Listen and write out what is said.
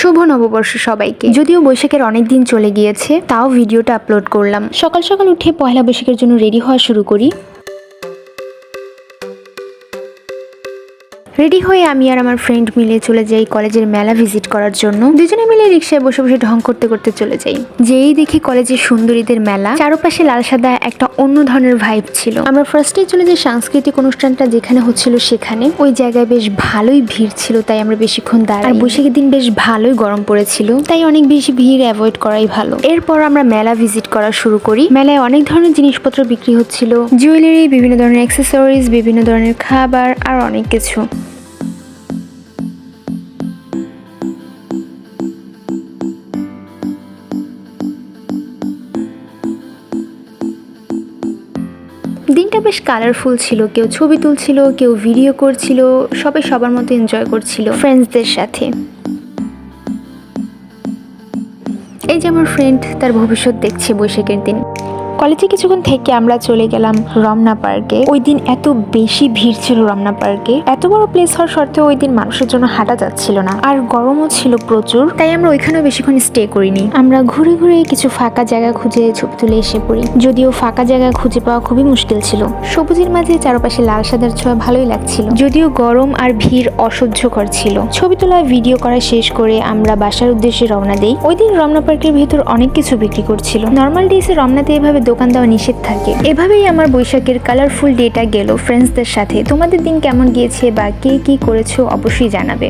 শুভ নববর্ষ সবাইকে। যদিও বৈশাখের অনেক দিন চলে গিয়েছে, তাও ভিডিওটা আপলোড করলাম। সকাল সকাল উঠে পয়লা বৈশাখের জন্য রেডি হওয়া শুরু করি। রেডি হয়ে আমি আর আমার ফ্রেন্ড মিলে চলে যাই কলেজের মেলা ভিজিট করার জন্য। দুজনে মিলে রিক্সায় বসে বসে ঢং করতে করতে চলে যাই। যেই দেখি কলেজের সুন্দরীদের মেলা, চারপাশে লাল সাদা একটা অন্য ধরনের ভাইব ছিল। আমরা ফার্স্টেই চলে যাই সাংস্কৃতিক অনুষ্ঠানটা যেখানে হচ্ছিল সেখানে। ওই জায়গায় বেশ ভালোই ভিড় ছিল, তাই আমরা বেশিক্ষণ দাঁড়াই। আর বৈশাখের দিন বেশ ভালোই গরম পড়েছিল, তাই অনেক বেশি ভিড় অ্যাভয়েড করাই ভালো। এরপর আমরা মেলা ভিজিট করা শুরু করি। মেলায় অনেক ধরনের জিনিসপত্র বিক্রি হচ্ছিল, জুয়েলারি, বিভিন্ন ধরনের অ্যাক্সেসরিজ, বিভিন্ন ধরনের খাবার আর অনেক কিছু। দিনটা বেশ কালারফুল ছিল, কেউ ছবি তুলছিল, কেউ ভিডিও করছিল, সবাই সবার মতো এনজয় করছিল ফ্রেন্ডসদের সাথে। এই যে আমার ফ্রেন্ড তার ভবিষ্যৎ দেখছে বৈশাখের দিন। কলেজে কিছুক্ষণ থেকে আমরা চলে গেলাম রমনা পার্কে। ওই দিন এত বেশি ভিড় ছিল রমনা পার্কে, এত বড় প্লেস হওয়ার সত্ত্বেও ওই দিন মানুষের জন্য হাঁটা যাচ্ছিল না, আর গরমও ছিল প্রচুর, তাই আমরা ওইখানেও বেশিক্ষণ স্টে করিনি। আমরা ঘুরে ঘুরে কিছু ফাঁকা জায়গা খুঁজে ছবি তুলে এসে পড়ি। যদিও ফাঁকা জায়গা খুঁজে পাওয়া খুবই মুশকিল ছিল। সবুজের মাঝে চারপাশে লাল সাদার ছোঁয়া ভালোই লাগছিল, যদিও গরম আর ভিড় অসহ্যকর ছিল। ছবি তোলা ভিডিও করা শেষ করে আমরা বাসার উদ্দেশ্যে রওনা দেই। ওই দিন রমনা পার্কের ভেতর অনেক কিছু বিক্রি করছিল। নর্মাল ডেসে রমনাতে এভাবে দোকান দেওয়া নিষেধ থাকে। এভাবেই আমার বৈশাখের কালারফুল ডেটা গেল ফ্রেন্ডসদের সাথে। তোমাদের দিন কেমন গিয়েছে বা কে কি করেছো অবশ্যই জানাবে।